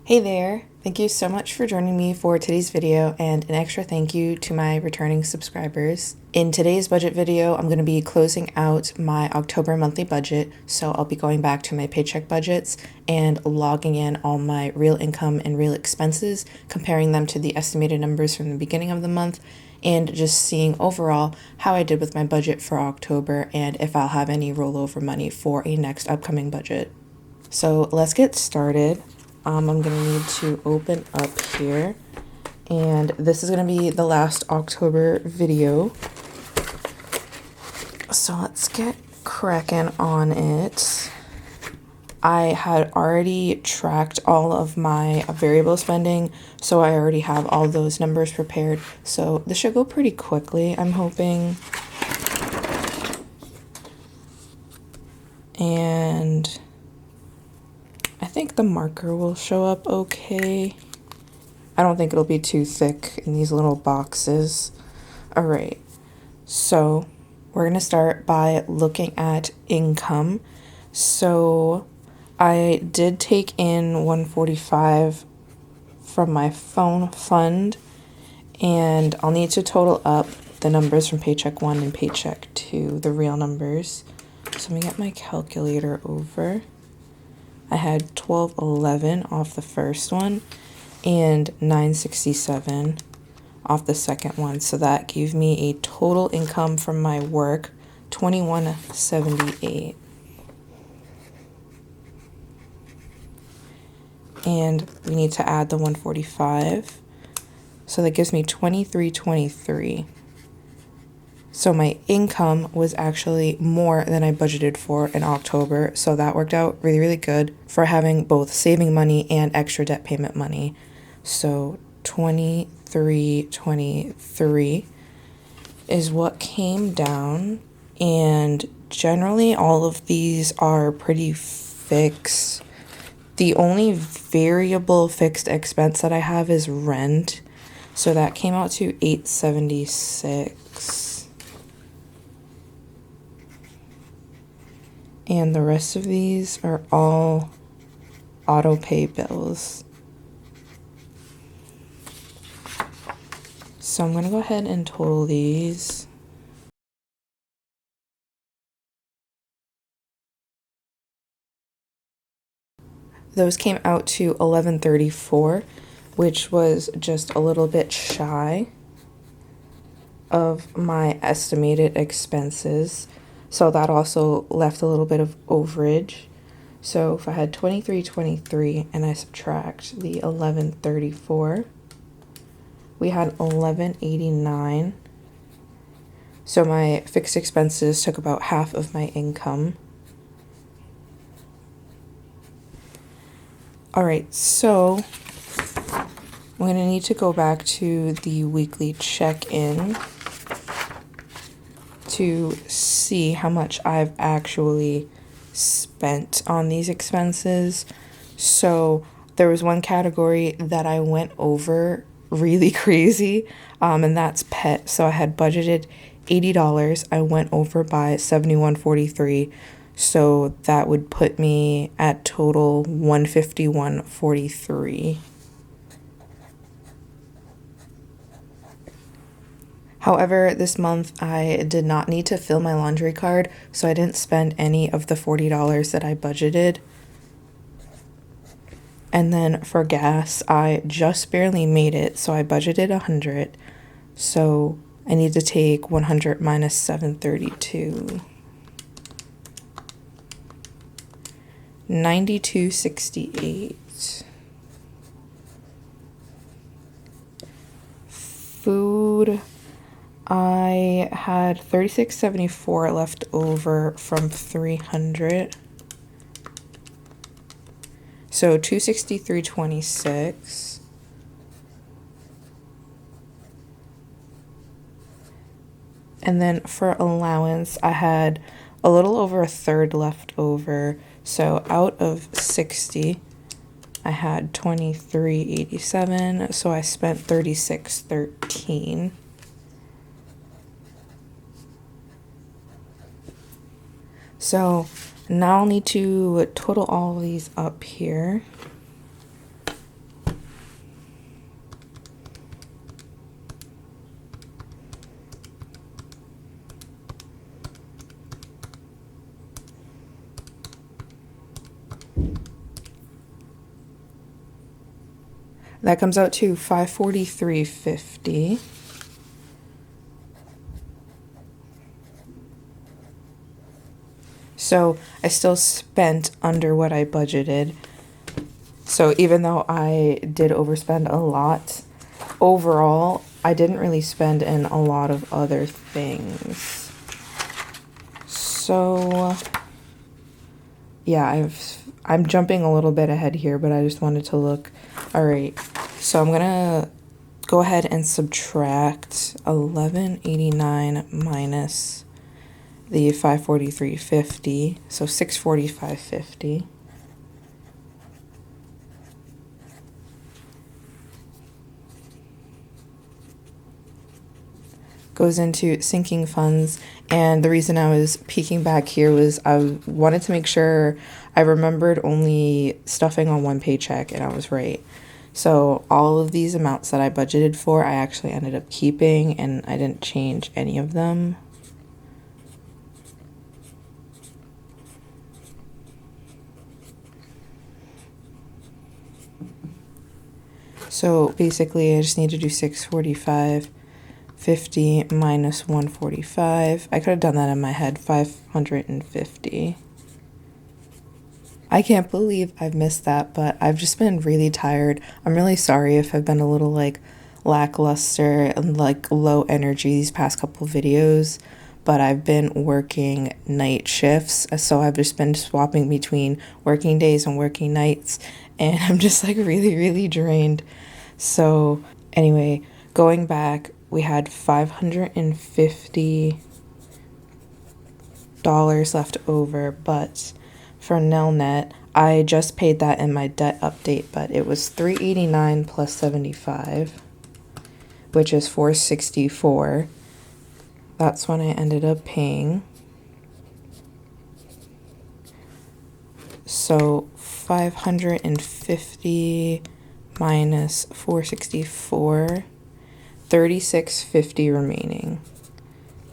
Hey there! Thank you so much for joining me for today's video, and an extra thank you to my returning subscribers. In today's budget video, I'm going to be closing out my October monthly budget, so I'll be going back to my paycheck budgets and logging in all my real income and real expenses, comparing them to the estimated numbers from the beginning of the month, and just seeing overall how I did with my budget for October and if I'll have any rollover money for a next upcoming budget. So let's get started. I'm going to need to open up here, and this is going to be the last October video. So let's get cracking on it. I had already tracked all of my variable spending, so I already have all those numbers prepared. So this should go pretty quickly, I'm hoping. And I think the marker will show up okay. I don't think it'll be too thick in these little boxes. All right, so we're gonna start by looking at income. So I did take in $145 from my phone fund, and I'll need to total up the numbers from paycheck 1 and paycheck 2, the real numbers. So let me get my calculator over. I had $12.11 off the first one and $9.67 off the second one. So that gave me a total income from my work, $21.78. And we need to add the $145. So that gives me $23.23. So my income was actually more than I budgeted for in October, so that worked out really, really good for having both saving money and extra debt payment money. So $23.23 is what came down, and generally all of these are pretty fixed. The only variable fixed expense that I have is rent, so that came out to $8.76. And the rest of these are all auto pay bills. So I'm going to go ahead and total these. Those came out to $11.34, which was just a little bit shy of my estimated expenses. So that also left a little bit of overage. So if I had $23.23 and I subtract the $11.34, we had $11.89. So my fixed expenses took about half of my income. All right, so I'm going to need to go back to the weekly check-in to see how much I've actually spent on these expenses. So there was one category that I went over really crazy, and that's pet. So I had budgeted $80. I went over by $71.43. So that would put me at total $151.43. However, this month I did not need to fill my laundry card, so I didn't spend any of the $40 that I budgeted. And then for gas, I just barely made it, so I budgeted $100. So I need to take 100 minus 732. $92.68. Food, I had $36.74 left over from $300. So $263.26. And then for allowance, I had a little over a third left over. So out of 60, I had $23.87, so I spent $36.13. So now I'll need to total all of these up here. That comes out to $543.50. So I still spent under what I budgeted. So even though I did overspend a lot, overall, I didn't really spend in a lot of other things. So yeah, I'm jumping a little bit ahead here, but I just wanted to look. All right, so I'm gonna go ahead and subtract 1189 minus the 543.50, so 645.50. Goes into sinking funds, and the reason I was peeking back here was I wanted to make sure I remembered only stuffing on one paycheck, and I was right. So all of these amounts that I budgeted for, I actually ended up keeping, and I didn't change any of them. So basically I just need to do 645.50 minus 145. I could have done that in my head, 550. I can't believe I've missed that, but I've just been really tired. I'm really sorry if I've been a little like lackluster and like low energy these past couple videos, but I've been working night shifts, so I've just been swapping between working days and working nights, and I'm just like really drained. So anyway, going back, we had $550 left over, but for Nelnet, I just paid that in my debt update, but it was $389 plus 75, which is $464. That's when I ended up paying. So 550 minus 464, 36.50 remaining.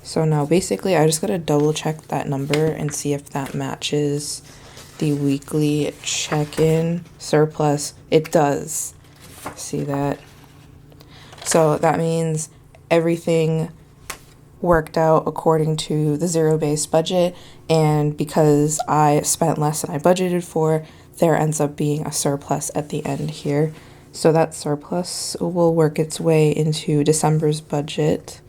So now basically I just gotta double check that number and see if that matches the weekly check-in surplus. It does. See that? So that means everything worked out according to the zero-based budget, and because I spent less than I budgeted for, there ends up being a surplus at the end here. So that surplus will work its way into December's budget.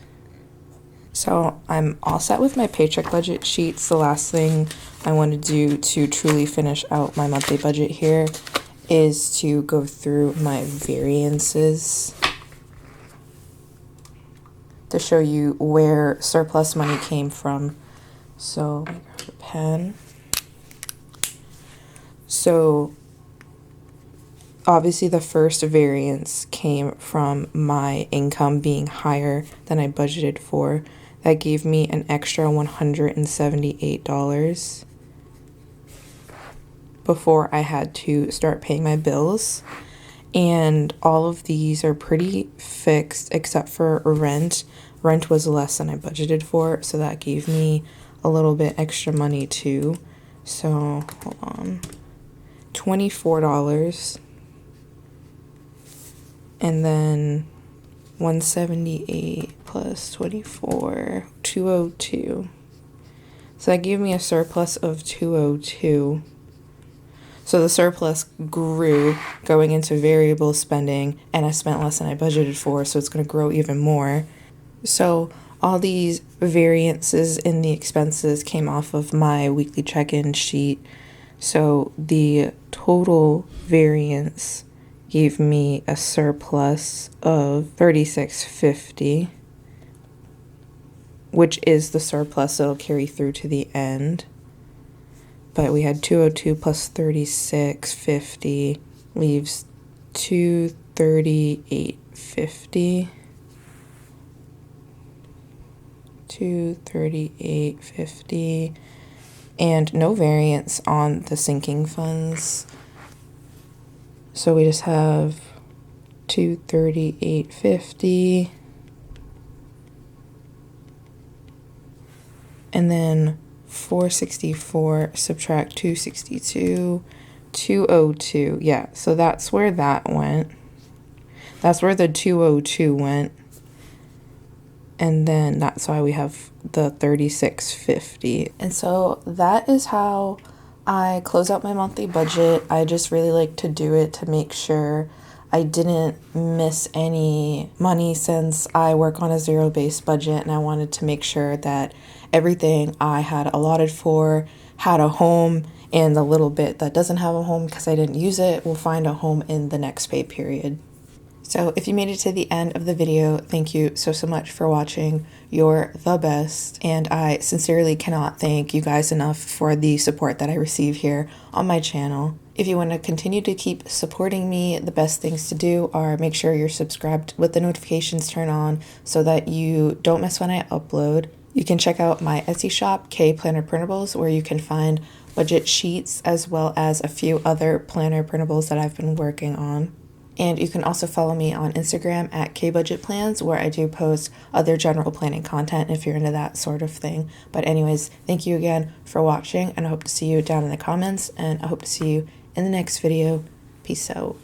So I'm all set with my paycheck budget sheets. The last thing I want to do to truly finish out my monthly budget here is to go through my variances to show you where surplus money came from. So let me grab a pen. So obviously the first variance came from my income being higher than I budgeted for. That gave me an extra $178 before I had to start paying my bills. And all of these are pretty fixed except for rent. Rent was less than I budgeted for, so that gave me a little bit extra money too. So hold on, $24, and then 178 plus 24, 202. So that gave me a surplus of 202. So the surplus grew going into variable spending, and I spent less than I budgeted for, so it's going to grow even more. So all these variances in the expenses came off of my weekly check-in sheet. So the total variance gave me a surplus of $36.50, which is the surplus that'll carry through to the end. But we had 202 plus 36.50 leaves 238.50. 238.50. and no variance on the sinking funds. So we just have 238.50, and then 464 subtract 262, 202. Yeah, so that's where that went. That's where the 202 went. And then that's why we have the 36.50. And so that is how I close out my monthly budget. I just really like to do it to make sure I didn't miss any money, since I work on a zero-based budget, and I wanted to make sure that everything I had allotted for had a home, and the little bit that doesn't have a home because I didn't use it will find a home in the next pay period. So if you made it to the end of the video, thank you so much for watching. You're the best, and I sincerely cannot thank you guys enough for the support that I receive here on my channel. If you want to continue to keep supporting me, the best things to do are make sure you're subscribed with the notifications turned on so that you don't miss when I upload. You can check out my Etsy shop, KayPlannerPrintables, where you can find budget sheets as well as a few other planner printables that I've been working on. And you can also follow me on Instagram at KBudgetPlans, where I do post other general planning content if you're into that sort of thing. But anyways, thank you again for watching, and I hope to see you down in the comments, and I hope to see you in the next video. Peace out.